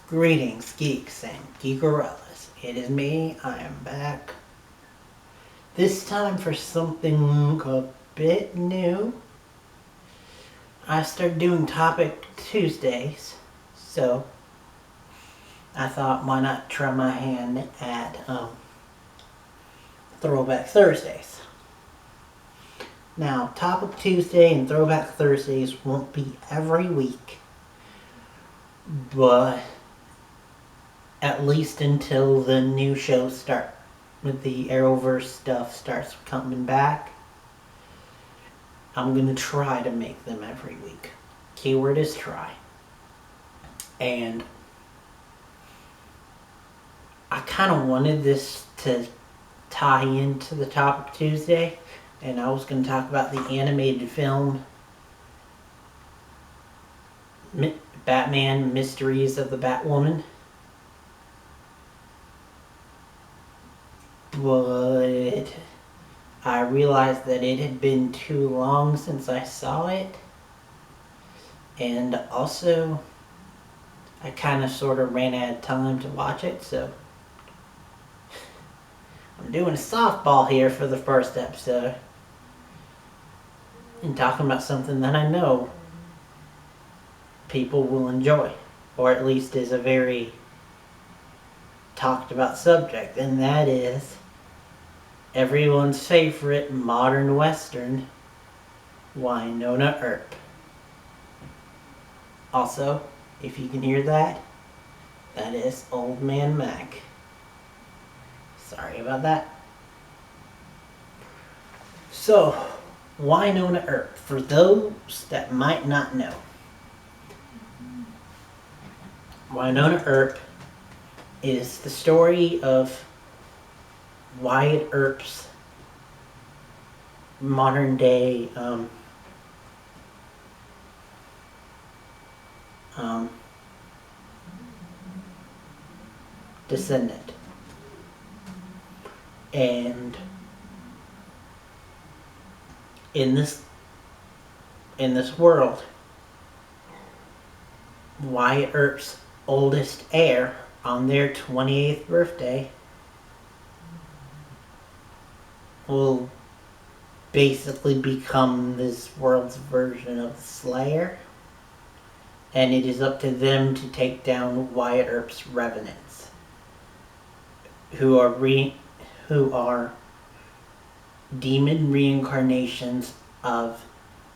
Greetings, geeks and geekerellas. It is me. I am back. This time for something a bit new. I started doing Topic Tuesdays, so I thought why not try my hand at Throwback Thursdays. Now, Topic Tuesday and Throwback Thursdays won't be every week, but at least until the new shows start with the Arrowverse stuff starts coming back, I'm going to try to make them every week. Keyword is try. And I kind of wanted this to tie into the Topic Tuesday, and I was going to talk about the animated film Batman Mysteries of the Batwoman. But I realized that it had been too long since I saw it. And also, I kind of sort of ran out of time to watch it, so I'm doing a softball here for the first episode. And talking about something that I know people will enjoy. Or at least is a very talked about subject. And that is everyone's favorite modern western, Wynonna Earp. Also, if you can hear that, that is Old Man Mac. Sorry about that. So, Wynonna Earp, for those that might not know, Wynonna Earp is the story of Wyatt Earp's modern day descendant. And in this world, Wyatt Earp's oldest heir on their 28th birthday will basically become this world's version of the Slayer, and it is up to them to take down Wyatt Earp's revenants, who are demon reincarnations of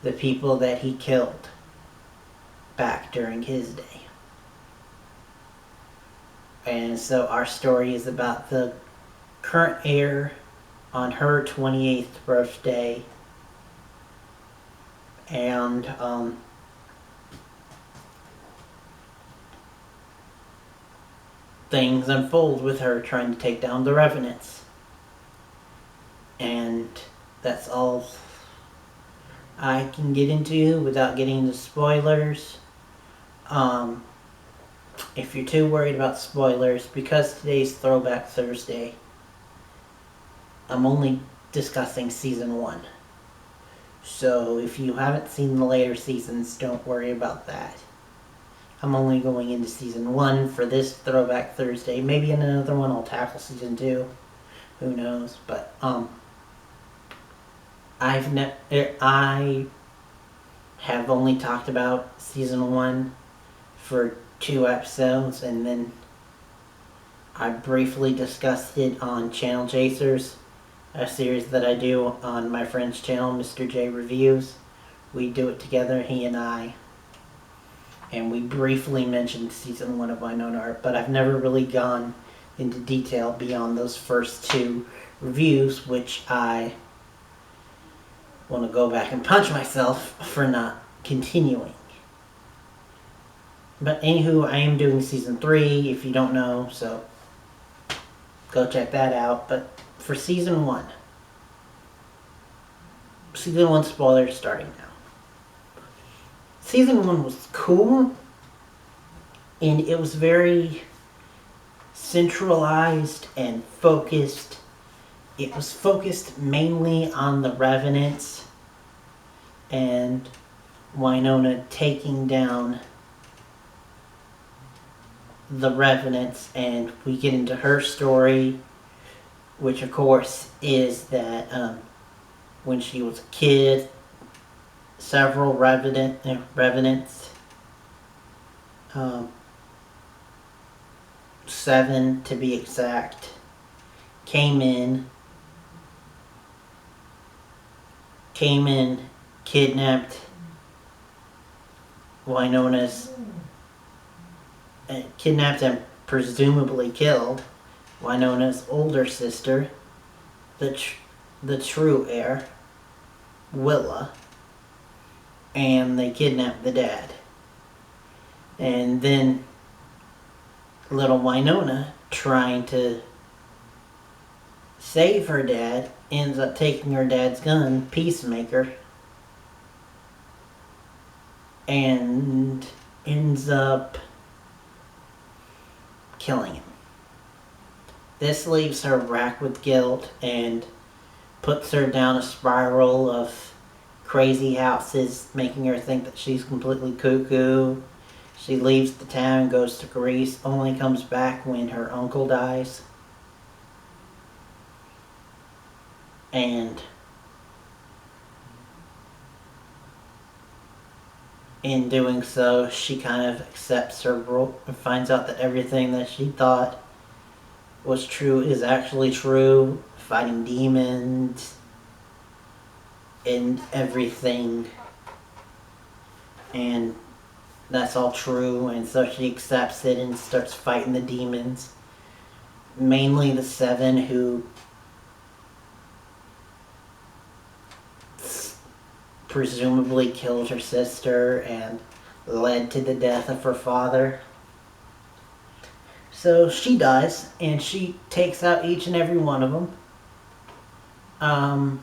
the people that he killed back during his day. And so our story is about the current heir on her 28th birthday, and things unfold with her trying to take down the revenants. And that's all I can get into without getting into spoilers. If you're too worried about spoilers, because today's Throwback Thursday, I'm only discussing season 1. So if you haven't seen the later seasons, don't worry about that. I'm only going into season 1 for this Throwback Thursday. Maybe in another one I'll tackle season 2. Who knows? But I have only talked about season 1 for 2 episodes, and then I briefly discussed it on Channel Chasers, a series that I do on my friend's channel, Mr. J Reviews. We do it together, he and I. And we briefly mentioned season 1 of Wynonna Earp, but I've never really gone into detail beyond those first 2 reviews, which I want to go back and punch myself for not continuing. But anywho, I am doing season 3, if you don't know, so go check that out. But for season 1 spoilers starting now. Season 1 was cool, and it was very centralized and focused. It was focused mainly on the Revenants and Wynonna taking down the Revenants, and we get into her story, which of course is that when she was a kid, several revenants, 7 to be exact, came in, kidnapped Wynonna's, kidnapped and presumably killed Wynonna's older sister, the true heir, Willa, and they kidnapped the dad. And then little Wynonna, trying to save her dad, ends up taking her dad's gun, Peacemaker, and ends up killing him. This leaves her racked with guilt and puts her down a spiral of crazy houses, making her think that she's completely cuckoo. She leaves the town, goes to Greece, only comes back when her uncle dies. And in doing so, she kind of accepts her role and finds out that everything that she thought was true is actually true, fighting demons and everything, and that's all true. And so she accepts it and starts fighting the demons, mainly the 7 who presumably killed her sister and led to the death of her father. So she dies, and she takes out each and every one of them. And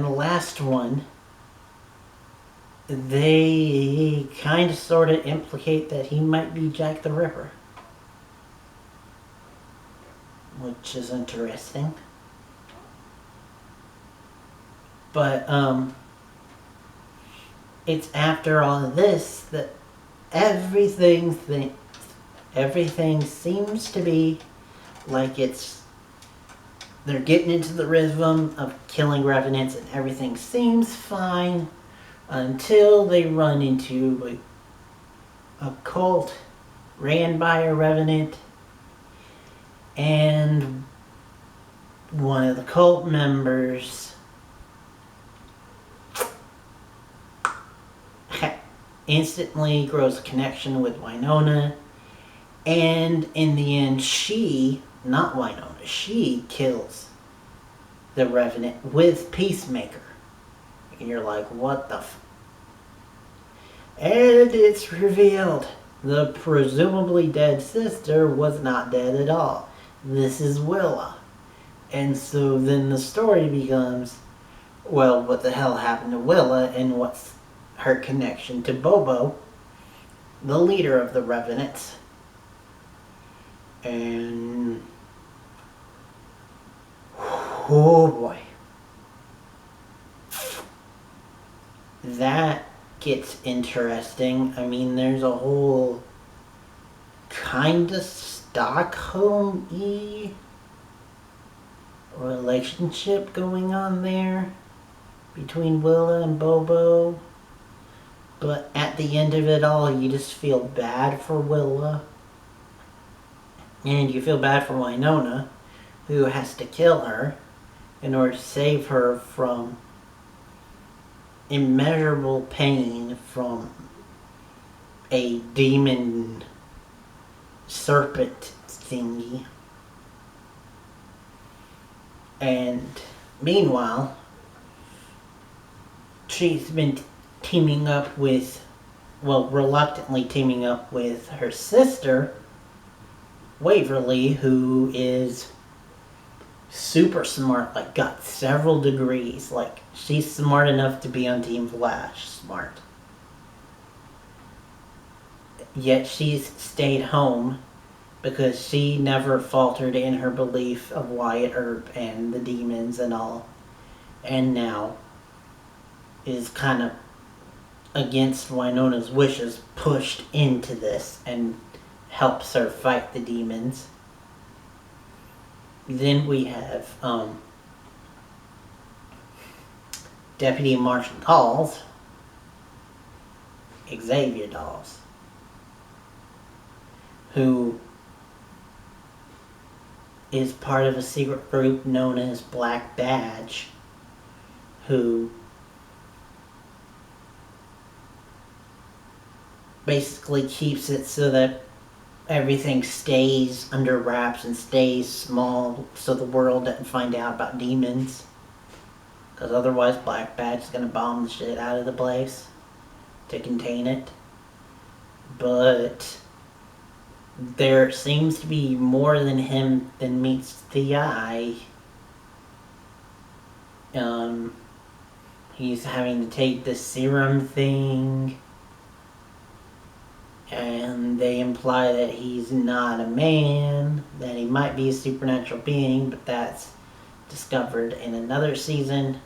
the last one, they kind of sort of implicate that he might be Jack the Ripper, which is interesting. But it's after all of this that everything seems to be like they're getting into the rhythm of killing revenants, and everything seems fine until they run into a cult ran by a revenant, and one of the cult members instantly grows a connection with Wynonna, and in the end she kills the Revenant with Peacemaker. And you're like, what the And it's revealed the presumably dead sister was not dead at all. This is Willa. And so then the story becomes, well, what the hell happened to Willa, and what's her connection to Bobo, the leader of the Revenants. And oh boy, that gets interesting. I mean, there's a whole kind of Stockholm-y relationship going on there between Willa and Bobo. But at the end of it all, you just feel bad for Willa. And you feel bad for Wynonna, who has to kill her in order to save her from immeasurable pain from a demon serpent thingy. And meanwhile, she's been teaming up with, well, reluctantly teaming up with her sister, Waverly, who is super smart, like got several degrees. Like, she's smart enough to be on Team Flash smart. Yet she's stayed home because she never faltered in her belief of Wyatt Earp and the demons and all. And now is kind of against Wynonna's wishes, pushed into this and helps her fight the demons. Then we have Deputy Marshal Dawes, Xavier Dawes, who is part of a secret group known as Black Badge, who basically keeps it so that everything stays under wraps and stays small so the world doesn't find out about demons. Because otherwise Black Badge is going to bomb the shit out of the place to contain it. But there seems to be more than him than meets the eye. He's having to take this serum thing, and they imply that he's not a man, that he might be a supernatural being, but that's discovered in another season.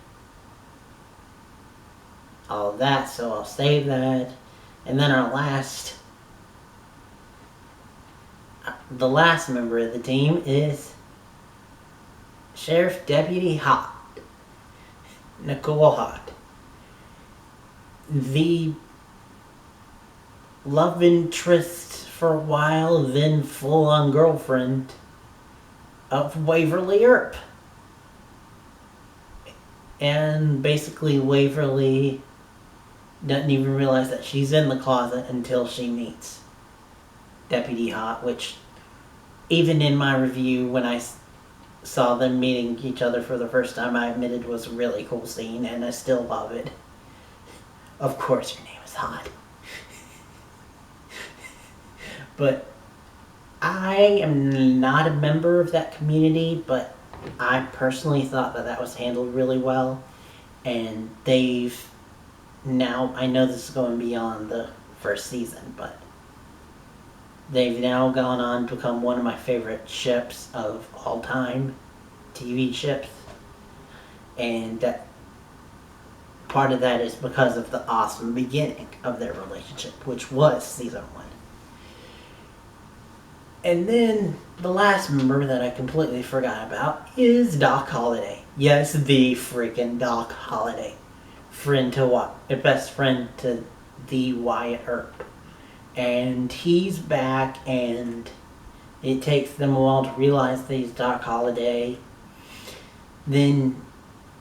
All of that, so I'll save that. And then the last member of the team is Sheriff Deputy Hot, Nicole Hot, the love interest for a while, then full-on girlfriend of Waverly Earp. And basically Waverly doesn't even realize that she's in the closet until she meets Deputy Hot, which even in my review when I saw them meeting each other for the first time, I admitted was a really cool scene, and I still love it. Of course your name is Hot. But I am not a member of that community, but I personally thought that was handled really well. And they've now, I know this is going beyond the first season, but they've now gone on to become one of my favorite ships of all time, TV ships. And that part of that is because of the awesome beginning of their relationship, which was season 1. And then the last member that I completely forgot about is Doc Holliday. Yes, the freaking Doc Holliday. Best friend to the Wyatt Earp. And he's back, and it takes them a while to realize that he's Doc Holliday. Then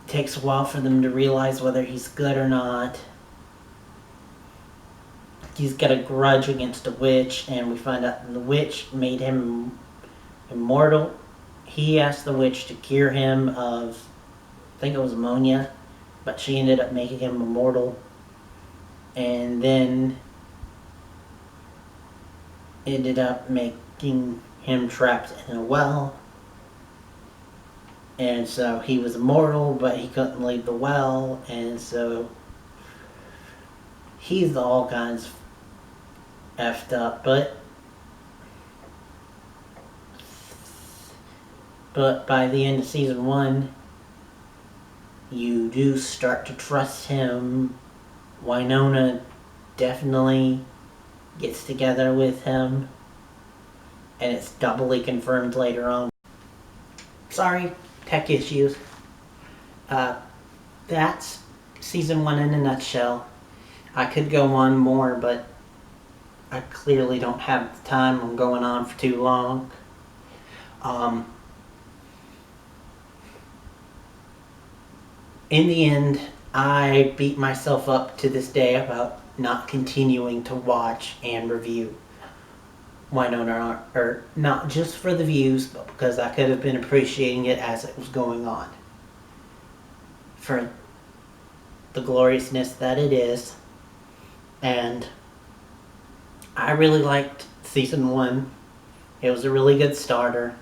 it takes a while for them to realize whether he's good or not. He's got a grudge against a witch, and we find out the witch made him immortal. He asked the witch to cure him of, I think it was ammonia, but she ended up making him immortal. And then ended up making him trapped in a well. And so he was immortal, but he couldn't leave the well, and so he's all kinds effed up, but by the end of season 1, you do start to trust him. Wynonna definitely gets together with him, and it's doubly confirmed later on. Sorry, tech issues. That's season 1 in a nutshell. I could go on more, but I clearly don't have the time. I'm going on for too long. In the end, I beat myself up to this day about not continuing to watch and review Wynonna Earp, not just for the views, but because I could have been appreciating it as it was going on. For the gloriousness that it is. And I really liked season 1. It was a really good starter,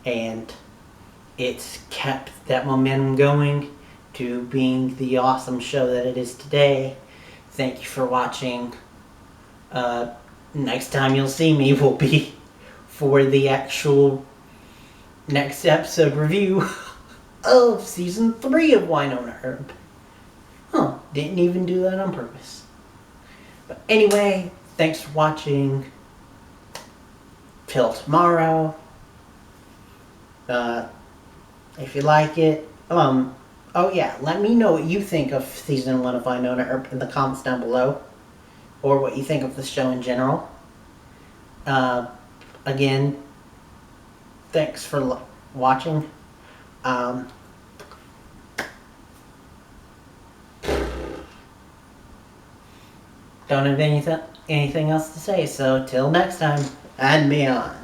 and it's kept that momentum going to being the awesome show that it is today. Thank you for watching. Next time you'll see me will be for the actual next episode review of season 3 of Wynonna Earp. Huh. Didn't even do that on purpose. But anyway, thanks for watching. Till tomorrow. If you like it, oh yeah, let me know what you think of season 1 of Wynonna Earp in the comments down below, or what you think of the show in general. Again, thanks for watching. Don't have anything else to say, so till next time and beyond.